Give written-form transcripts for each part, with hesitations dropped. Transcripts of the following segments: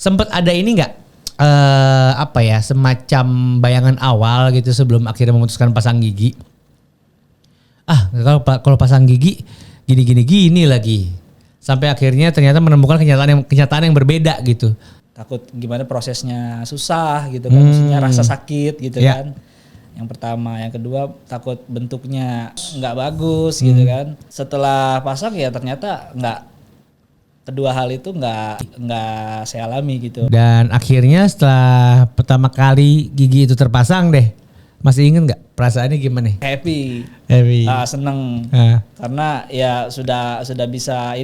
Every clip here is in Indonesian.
Sempet ada ini nggak? Semacam bayangan awal gitu sebelum akhirnya memutuskan pasang gigi. Kalau pasang gigi gini lagi. Sampai akhirnya ternyata menemukan kenyataan yang berbeda gitu. Takut gimana prosesnya susah gitu kan, maksudnya rasa sakit gitu kan. Yang pertama, yang kedua takut bentuknya nggak bagus gitu kan. Setelah pasang ya ternyata kedua hal itu nggak saya alami gitu. Dan akhirnya setelah pertama kali gigi itu terpasang deh, masih inget nggak perasaannya gimana? Happy. Seneng. Karena ya sudah bisa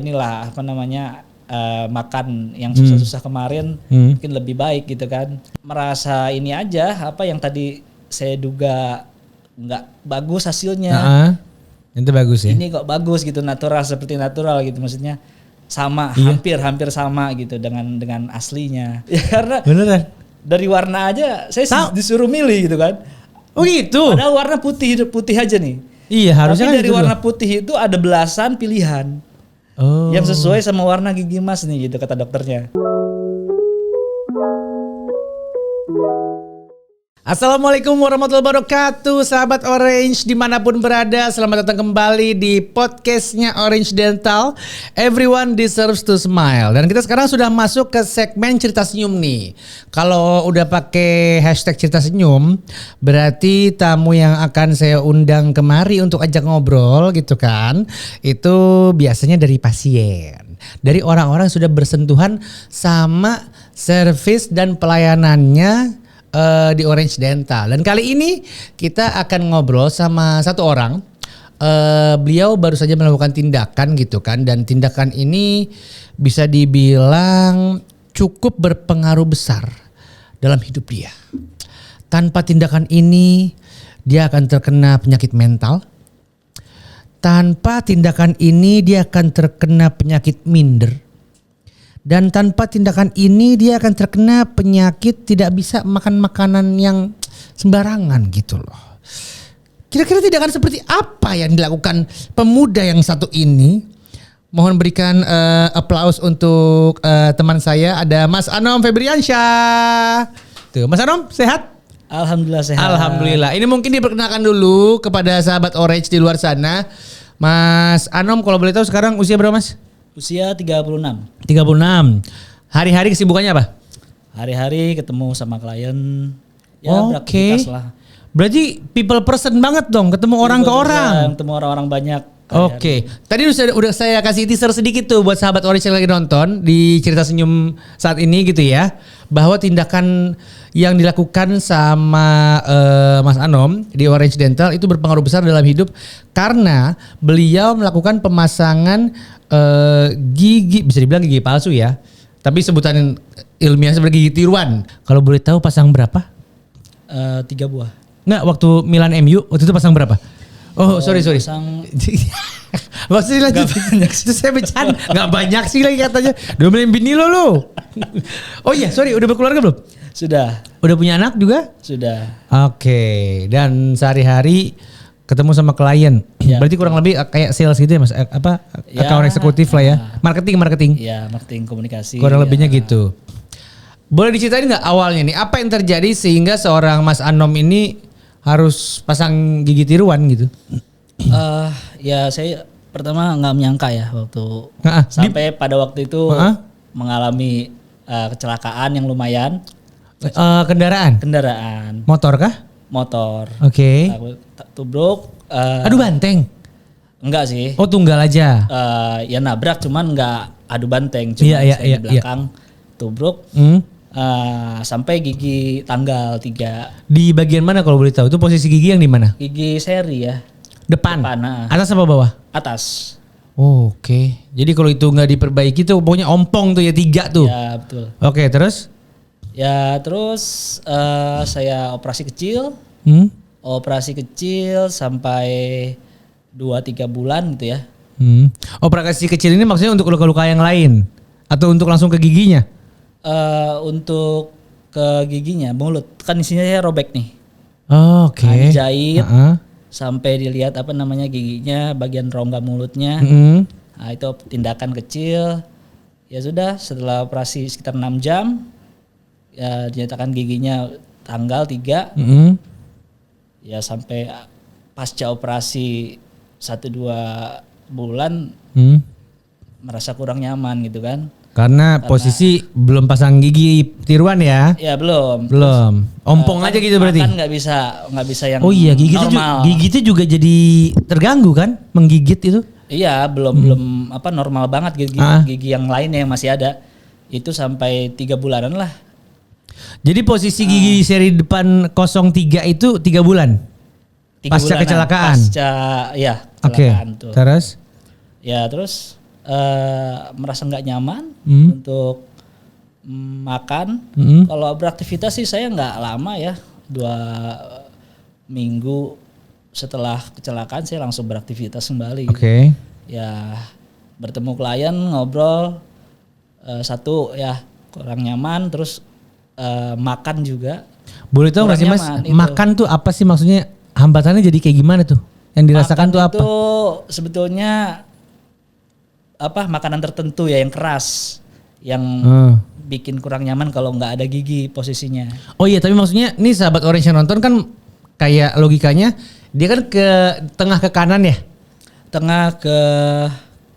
makan yang susah-susah kemarin mungkin lebih baik gitu kan. Merasa ini aja yang tadi saya duga nggak bagus hasilnya. Itu bagus ya. Ini kok bagus gitu, seperti natural gitu, maksudnya sama, hampir sama gitu dengan aslinya. Ya karena beneran dari warna aja saya disuruh milih gitu kan. Oh gitu. Padahal warna putih aja nih. Iya harusnya. Tapi kan dari warna putih itu ada belasan pilihan. Yang sesuai sama warna gigi Mas nih gitu kata dokternya. Assalamualaikum warahmatullahi wabarakatuh, sahabat Orange dimanapun berada, selamat datang kembali di podcastnya Orange Dental. Everyone deserves to smile. Dan kita sekarang sudah masuk ke segmen cerita senyum nih. Kalau udah pakai hashtag cerita senyum, berarti tamu yang akan saya undang kemari untuk ajak ngobrol gitu kan, itu biasanya dari pasien, dari orang-orang yang sudah bersentuhan sama servis dan pelayanannya di Orange Dental. Dan kali ini kita akan ngobrol sama satu orang. Beliau baru saja melakukan tindakan gitu kan, dan tindakan ini bisa dibilang cukup berpengaruh besar dalam hidup dia. Tanpa tindakan ini dia akan terkena penyakit mental. Tanpa tindakan ini dia akan terkena penyakit minder. Dan tanpa tindakan ini dia akan terkena penyakit tidak bisa makan makanan yang sembarangan gitu loh. Kira-kira tindakan seperti apa yang dilakukan pemuda yang satu ini? Mohon berikan aplaus untuk teman saya, ada Mas Anom Febriansyah. Tuh, Mas Anom sehat? Alhamdulillah sehat. Alhamdulillah. Ini mungkin diperkenalkan dulu kepada sahabat Orange di luar sana. Mas Anom kalau boleh tahu sekarang usia berapa Mas? Usia 36. Hari-hari kesibukannya apa? Hari-hari ketemu sama klien. Ya beraktivitas lah. Berarti people person banget dong, ketemu orang ke orang. Ketemu orang-orang banyak. Oke. Tadi udah saya kasih teaser sedikit tuh buat sahabat Orange yang lagi nonton di cerita senyum saat ini gitu ya, bahwa tindakan yang dilakukan sama Mas Anom di Orange Dental itu berpengaruh besar dalam hidup karena beliau melakukan pemasangan gigi, bisa dibilang gigi palsu ya, tapi sebutan ilmiah sebagai gigi tiruan. Kalau boleh tahu pasang berapa? 3 buah. Nggak, waktu Milan MU waktu itu pasang berapa? Sorry. Pasang. Gak usah lanjut. Itu saya bercanda. Gak banyak sih lagi katanya. Udah beliin bini lo. Oh iya, sorry, udah berkeluarga belum? Sudah. Udah punya anak juga? Sudah. Oke. Dan sehari-hari ketemu sama klien. Ya. Berarti kurang lebih kayak sales gitu ya Mas? Account eksekutif lah ya. Marketing. Iya, marketing komunikasi. Kurang lebihnya gitu. Boleh diceritain nggak awalnya nih, apa yang terjadi sehingga seorang Mas Anom ini harus pasang gigi tiruan gitu? Ya saya pertama nggak menyangka ya waktu sampai pada waktu itu mengalami kecelakaan yang lumayan. Kendaraan. Motor kah? Motor. Oke. Aku tubruk. Adu banteng? Enggak sih. Oh tunggal aja. Ya nabrak cuman nggak adu banteng. Cuma di belakang tubruk. Sampai gigi tanggal 3. Di bagian mana kalau boleh tahu? Itu posisi gigi yang di mana? Gigi seri ya. Depan. Atas apa bawah? Atas. Oke. Jadi kalau itu nggak diperbaiki tuh pokoknya ompong tuh ya 3 tuh. Ya betul. Oke, terus? Ya terus saya operasi kecil. Operasi kecil sampai 2-3 bulan gitu ya. Operasi kecil ini maksudnya untuk luka-luka yang lain? Atau untuk langsung ke giginya? Untuk ke giginya, mulut. Kan isinya saya robek nih. Oke. Dijahit sampai dilihat giginya, bagian rongga mulutnya. Nah itu tindakan kecil. Ya sudah, setelah operasi sekitar 6 jam ya dinyatakan giginya tanggal 3. Ya sampai pasca operasi 1-2 bulan merasa kurang nyaman gitu kan. Karena posisi belum pasang gigi tiruan ya? Ya belum. Belum. Ompong aja gitu berarti. Kan nggak bisa yang Oh iya, normal. gigi itu juga jadi terganggu kan, menggigit itu? Iya, belum normal banget gigi yang lainnya yang masih ada. Itu sampai 3 bulanan lah. Jadi posisi gigi seri depan 03 itu 3 bulan? 3 pasca bulanan. Kecelakaan? Kecelakaan tuh. Terus? Ya terus merasa nggak nyaman untuk makan. Kalau beraktivitas sih saya nggak lama ya, 2 minggu setelah kecelakaan saya langsung beraktivitas kembali. Oke. Ya bertemu klien, ngobrol, satu ya kurang nyaman, terus makan juga. Boleh tahu nggak sih Mas, makan tuh apa sih maksudnya, hambatannya jadi kayak gimana tuh? Yang dirasakan makan tuh apa? Itu sebetulnya makanan tertentu ya yang keras, yang bikin kurang nyaman kalau nggak ada gigi posisinya. Oh iya, tapi maksudnya nih sahabat Orange yang nonton kan kayak logikanya dia kan ke tengah ke kanan ya? Tengah ke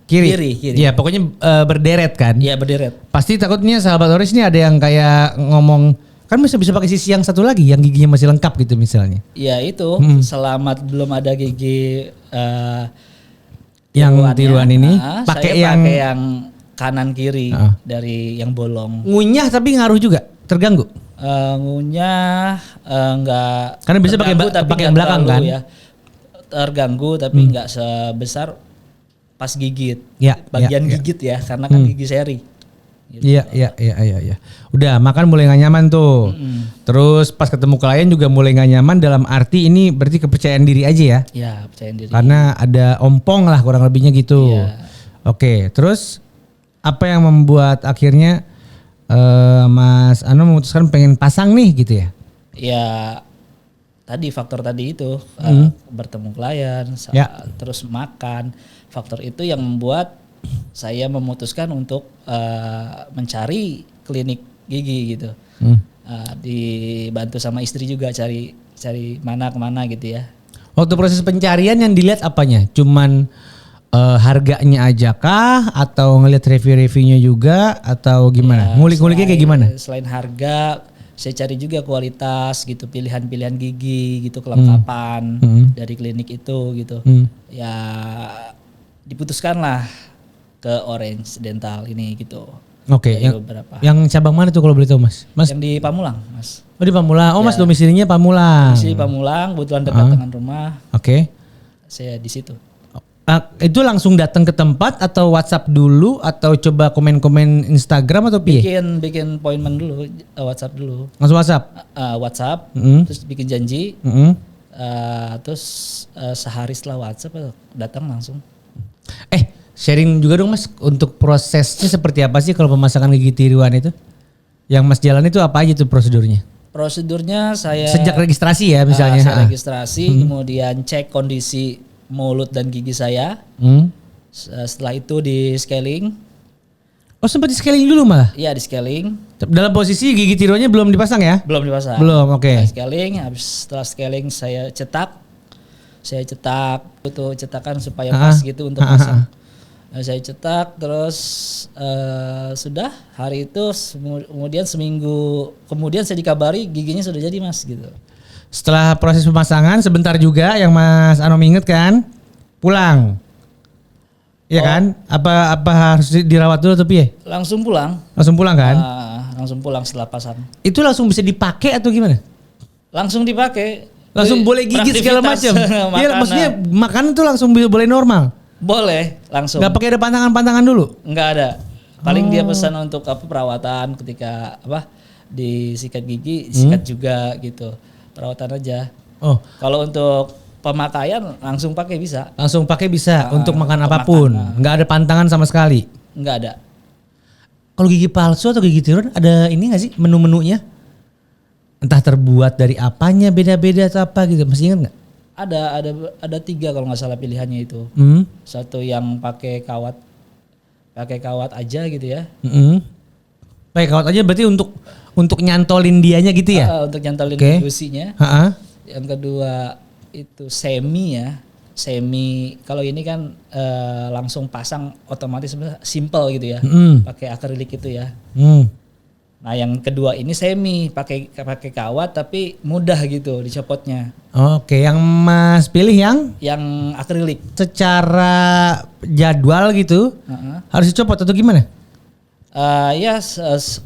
kiri. Iya, pokoknya berderet kan? Iya, berderet. Pasti takutnya sahabat Orange ini ada yang kayak ngomong kan bisa pakai sisi yang satu lagi yang giginya masih lengkap gitu misalnya. Iya itu, selama belum ada gigi yang tiruan ini pakai yang kanan kiri dari yang bolong. Ngunyah tapi ngaruh juga, terganggu? Ngunyah enggak. Karena bisa pakai yang belakang kan? Ya. Terganggu tapi enggak sebesar pas gigit. Ya, bagian gigit ya, karena kan gigi seri. Gitu. Iya. Udah makan mulai gak nyaman tuh. Terus pas ketemu klien juga mulai gak nyaman, dalam arti ini berarti kepercayaan diri aja ya? Iya, kepercayaan diri. Karena ada ompong lah kurang lebihnya gitu. Iya. Oke, terus apa yang membuat akhirnya Mas Ano memutuskan pengen pasang nih gitu ya? Ya tadi faktor tadi itu bertemu klien, terus makan. Faktor itu yang membuat saya memutuskan untuk mencari klinik gigi gitu. Dibantu sama istri juga cari kemana gitu ya. Waktu proses pencarian yang dilihat apanya? Cuman harganya aja kah? Atau ngelihat review-reviewnya juga? Atau gimana? Ngulik-nguliknya kayak gimana? Selain harga, saya cari juga kualitas gitu, pilihan-pilihan gigi gitu, kelengkapan dari klinik itu gitu. Ya diputuskan lah ke Orange Dental ini gitu. Oke, yang cabang mana tuh kalau boleh tahu Mas? Yang di Pamulang, Mas. Oh di Pamulang. Oh ya. Mas domisilinya Pamulang. Domisili Pamulang, kebetulan dekat dengan rumah. Oke. Saya di situ. Itu langsung datang ke tempat atau WhatsApp dulu atau coba komen-komen Instagram atau piye? Bikin appointment dulu, WhatsApp dulu. Langsung WhatsApp? WhatsApp, terus bikin janji, terus sehari setelah WhatsApp datang langsung. Sharing juga dong Mas, untuk prosesnya seperti apa sih kalau pemasangan gigi tiruan itu? Yang Mas jalan itu apa aja tuh prosedurnya? Prosedurnya saya sejak registrasi ya misalnya. Saya registrasi, kemudian cek kondisi mulut dan gigi saya. Setelah itu di scaling. Oh sempat di scaling dulu malah? Iya di scaling. Dalam posisi gigi tiruannya belum dipasang ya? Belum dipasang. Belum, oke. Nah, scaling, setelah scaling saya cetak. Itu cetakan supaya pas gitu untuk pasang. Saya cetak terus sudah hari itu kemudian seminggu kemudian saya dikabari giginya sudah jadi Mas gitu. Setelah proses pemasangan sebentar juga yang Mas Ano inget kan pulang. Iya kan? Apa harus dirawat dulu atau piye? Langsung pulang. Langsung pulang kan? Langsung pulang setelah pasang. Itu langsung bisa dipakai atau gimana? Langsung dipakai. Langsung boleh gigit segala macam. Iya maksudnya makan tuh langsung boleh normal. Boleh langsung. Gak pakai ada pantangan-pantangan dulu? Nggak ada. Paling dia pesan untuk perawatan ketika disikat gigi, sikat juga gitu. Perawatan aja. Oh. Kalau untuk pemakaian langsung pakai bisa. Langsung pakai bisa untuk makan apapun. Nggak ada pantangan sama sekali. Nggak ada. Kalau gigi palsu atau gigi tiruan ada ini nggak sih menu-menunya? Entah terbuat dari apanya, beda-beda atau apa gitu. Masih ingat nggak? Ada 3 kalau nggak salah pilihannya itu. Satu yang pakai kawat pakai kawat aja gitu ya. Pakai kawat aja berarti untuk nyantolin dianya gitu ya? Untuk nyantolin gusinya. Yang kedua itu semi ya. Semi kalau ini kan langsung pasang otomatis simple gitu ya. Pakai akrilik itu ya. Nah, yang kedua ini semi pakai kawat tapi mudah gitu dicopotnya. Oke, yang Mas pilih yang akrilik. Secara jadwal gitu harus dicopot atau gimana?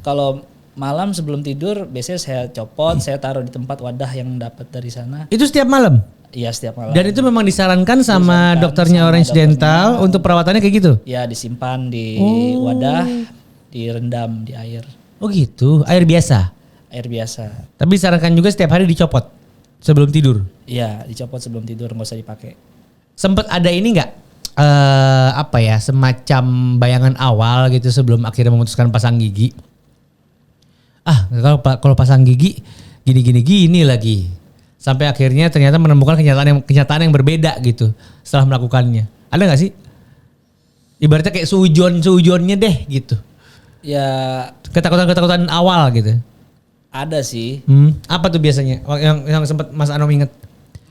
Kalau malam sebelum tidur biasanya saya copot, saya taruh di tempat wadah yang dapat dari sana. Itu setiap malam? Iya, setiap malam. Dan itu memang disarankan sama dokternya Orange Dental untuk perawatannya kayak gitu? Ya, disimpan di wadah, direndam di air. Oh gitu, air biasa? Air biasa. Tapi disarankan juga setiap hari dicopot sebelum tidur? Iya, dicopot sebelum tidur, nggak usah dipakai. Sempet ada ini nggak? Semacam bayangan awal gitu sebelum akhirnya memutuskan pasang gigi? Kalau pasang gigi gini lagi. Sampai akhirnya ternyata menemukan kenyataan yang berbeda gitu setelah melakukannya. Ada nggak sih? Ibaratnya kayak seujonnya deh gitu. Ya, ketakutan awal gitu. Ada sih. Apa tuh biasanya yang sempat Mas Anom inget?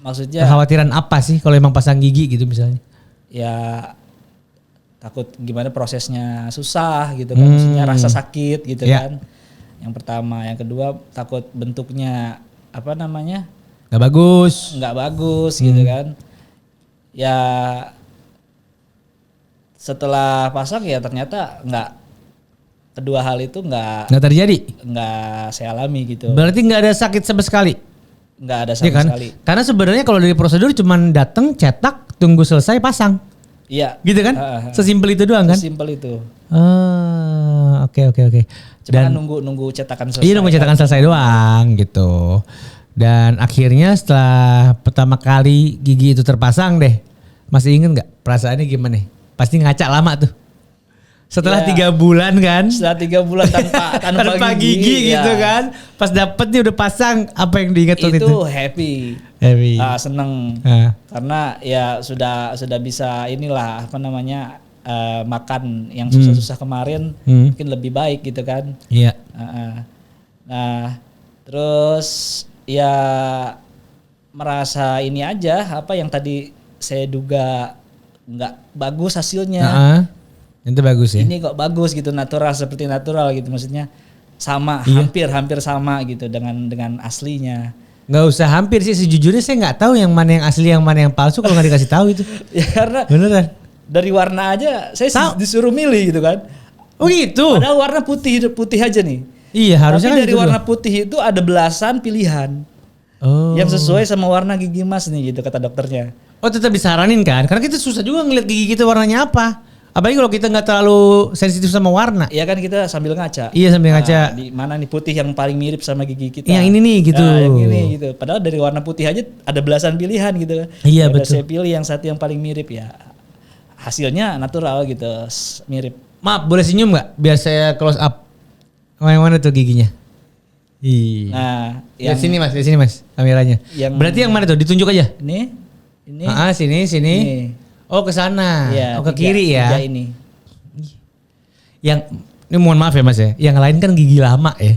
Maksudnya kekhawatiran apa sih kalau emang pasang gigi gitu misalnya? Ya takut gimana prosesnya susah gitu kan, maksudnya rasa sakit gitu kan. Yang pertama, yang kedua takut bentuknya nggak bagus gitu kan. Ya setelah pasang ya ternyata kedua hal itu nggak terjadi, nggak saya alami gitu. Berarti nggak ada sakit sama sekali? Nggak ada sama sekali. Karena sebenarnya kalau dari prosedur cuman datang cetak tunggu selesai pasang. Iya. Gitu kan? Sesimpel itu doang kan? Sesimpel itu. Oke. Cuma nunggu cetakan selesai. Iya, nunggu cetakan selesai doang gitu. Dan akhirnya setelah pertama kali gigi itu terpasang deh, masih inget nggak perasaannya gimana? Pasti ngaca lama tuh. Setelah 3 bulan kan? Setelah 3 bulan tanpa gigi gitu kan? Pas dapet nih udah pasang, apa yang diingat waktu itu? Itu happy. Seneng. Karena ya sudah bisa makan yang susah-susah kemarin mungkin lebih baik gitu kan. Iya. Nah, terus ya merasa ini aja yang tadi saya duga nggak bagus hasilnya. Itu bagus ya. Ini kok bagus gitu, seperti natural gitu, maksudnya sama, hampir sama gitu dengan aslinya. Nggak usah hampir sih, sejujurnya saya nggak tahu yang mana yang asli yang mana yang palsu kalau nggak dikasih tahu itu. Ya karena beneran dari warna aja saya disuruh milih gitu kan. Oh gitu. Padahal warna putih aja nih. Iya, harusnya tapi kan dari warna putih itu ada belasan pilihan. Yang sesuai sama warna gigi Mas nih gitu kata dokternya. Oh, tetap disaranin kan? Karena kita susah juga ngeliat gigi kita warnanya apa. Apalagi kalau kita nggak terlalu sensitif sama warna. Iya kan, kita sambil ngaca. Iya, sambil ngaca. Di mana nih putih yang paling mirip sama gigi kita? Yang ini nih gitu. Yang ini gitu. Padahal dari warna putih aja ada belasan pilihan gitu kan. Iya, betul. Saya pilih yang satu yang paling mirip ya. Hasilnya natural gitu, mirip. Maaf, boleh senyum nggak? Biar saya close up. Yang mana tuh giginya? Nah, yang sini mas, kameranya. Berarti yang mana tuh? Ditunjuk aja. Ini. Sini. Nih. Oh, ke sana. Ya, ke kiri ya. Ini. Ini mohon maaf ya mas ya. Yang lain kan gigi lama ya.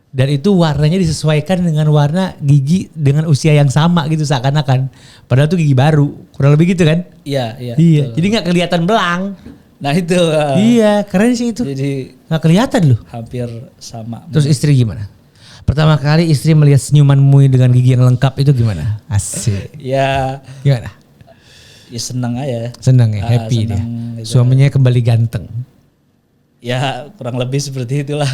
Dan itu warnanya disesuaikan dengan warna gigi dengan usia yang sama gitu seakan-akan. Padahal itu gigi baru. Kurang lebih gitu kan? Iya. Jadi nggak kelihatan belang. Nah itu. Iya, keren sih itu. Jadi nggak kelihatan loh. Hampir sama. Terus istri gimana? Pertama kali istri melihat senyumanmu dengan gigi yang lengkap itu gimana? Asik. Ya. Gimana? Ya senang aja. Senang ya, happy dia. Gitu. Suaminya kembali ganteng. Ya kurang lebih seperti itulah.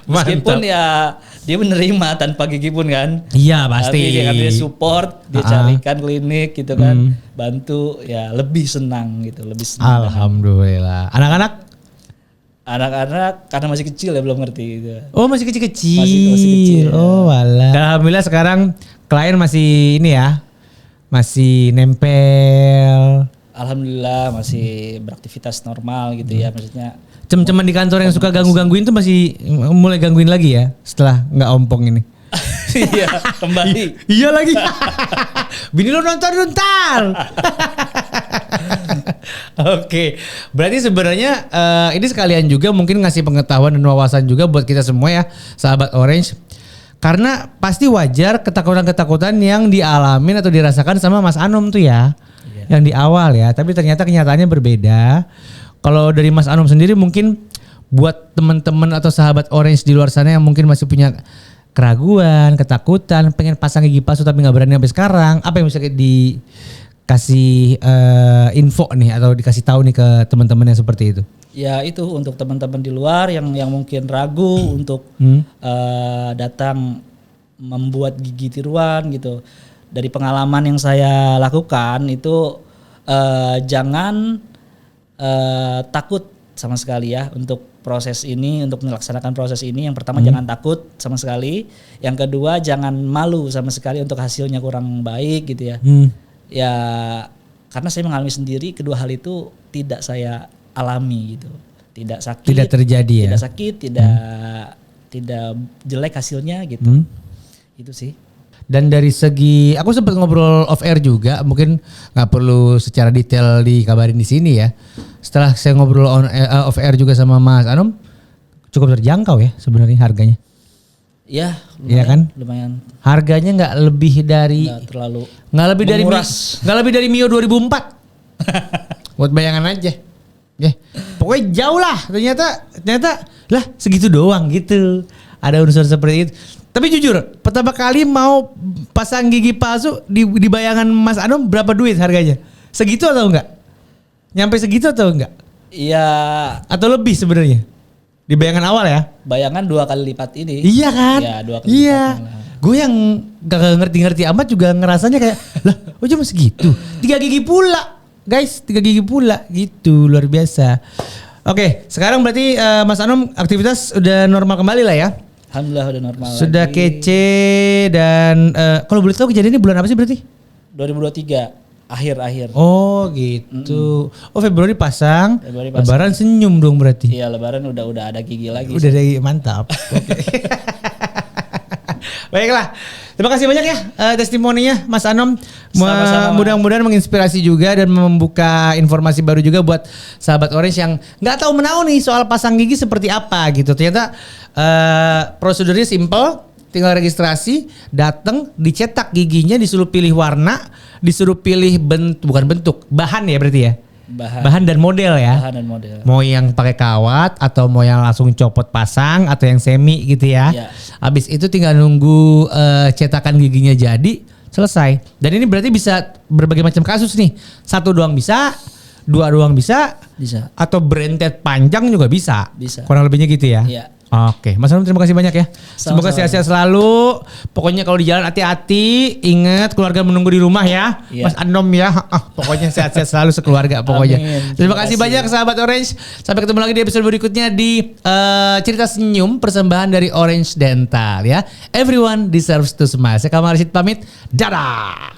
Meskipun ya dia menerima tanpa gigi pun kan. Iya pasti. Tapi dia support, dia carikan klinik gitu kan. Bantu ya lebih senang gitu, lebih senang. Alhamdulillah. Anak-anak karena masih kecil ya belum ngerti gitu. Oh masih kecil-kecil. Masih kecil. Oh walah. Alhamdulillah sekarang klien masih ini ya. Masih nempel. Alhamdulillah masih beraktivitas normal gitu ya, maksudnya. Cem-ceman di kantor yang suka gangguin tuh masih mulai gangguin lagi ya setelah nggak ompong ini. Iya kembali. Iya lagi. Bini lo nonton. Oke, berarti sebenarnya ini sekalian juga mungkin ngasih pengetahuan dan wawasan juga buat kita semua ya, sahabat Orange. Karena pasti wajar ketakutan-ketakutan yang dialamin atau dirasakan sama Mas Anom tuh ya. Yang di awal ya, tapi ternyata kenyataannya berbeda. Kalau dari Mas Anom sendiri mungkin buat teman-teman atau sahabat Orange di luar sana yang mungkin masih punya keraguan, ketakutan, pengen pasang gigi palsu tapi nggak berani sampai sekarang, apa yang bisa dikasih info nih atau dikasih tahu nih ke teman-teman yang seperti itu? Ya itu untuk teman-teman di luar yang mungkin ragu untuk datang membuat gigi tiruan gitu. Dari pengalaman yang saya lakukan itu jangan takut sama sekali ya untuk proses ini, untuk melaksanakan proses ini. Yang pertama jangan takut sama sekali. Yang kedua jangan malu sama sekali untuk hasilnya kurang baik gitu ya. Ya karena saya mengalami sendiri, kedua hal itu tidak saya alami gitu. Tidak sakit. Tidak terjadi ya. Tidak sakit, tidak jelek hasilnya gitu. Itu sih. Dan dari segi, aku sempat ngobrol off air juga, mungkin nggak perlu secara detail dikabarin di sini ya. Setelah saya ngobrol off air juga sama Mas Anom, cukup terjangkau ya sebenarnya harganya. Ya, iya kan? Lumayan. Harganya nggak lebih dari, nggak lebih dari Mio 2004. Buat bayangan aja. Ya, pokoknya jauh lah. Ternyata lah segitu doang gitu. Ada unsur seperti itu. Tapi jujur, pertama kali mau pasang gigi palsu di bayangan Mas Anom berapa duit harganya? Segitu atau enggak? Nyampe segitu atau enggak? Iya. Atau lebih sebenarnya? Di bayangan awal ya? Bayangan 2 kali lipat ini. Iya kan? Iya, 2 kali iya. lipat. Gue yang gak ngerti-ngerti amat juga ngerasanya kayak, lah oh cuma segitu? 3 gigi pula. Guys, 3 gigi pula gitu, luar biasa. Oke, sekarang berarti Mas Anom aktivitas udah normal kembali lah ya? Alhamdulillah udah normal sudah lagi. Kece dan kalau boleh tahu kejadiannya bulan apa sih berarti? 2023 akhir. Oh gitu. Oh Februari pasang. Lebaran senyum dong berarti. Iya Lebaran udah ada gigi lagi. Udah ada mantap. Baiklah. Terima kasih banyak ya testimoninya Mas Anom. Mudah-mudahan menginspirasi juga dan membuka informasi baru juga buat sahabat Orange yang nggak tahu menahu nih soal pasang gigi seperti apa gitu. Ternyata prosedurnya simple, tinggal registrasi, datang, dicetak giginya, disuruh pilih warna, disuruh pilih bahan ya berarti ya. Bahan dan model ya. Bahan dan model. Mau yang pakai kawat atau mau yang langsung copot pasang atau yang semi gitu ya. Habis itu tinggal nunggu cetakan giginya jadi, selesai. Dan ini berarti bisa berbagai macam kasus nih. 1 doang bisa, 2 doang bisa. Atau berentet panjang juga bisa. Kurang lebihnya gitu ya. Iya. Oke, Mas Anom terima kasih banyak ya. Semoga sehat-sehat selalu. Pokoknya kalau di jalan hati-hati, ingat keluarga menunggu di rumah ya. Mas Anom ya. Pokoknya sehat-sehat selalu sekeluarga pokoknya. Amin. Terima kasih banyak sahabat Orange. Sampai ketemu lagi di episode berikutnya di Cerita Senyum persembahan dari Orange Dental ya. Everyone deserves to smile. Saya Kamal Rashid pamit. Dadah.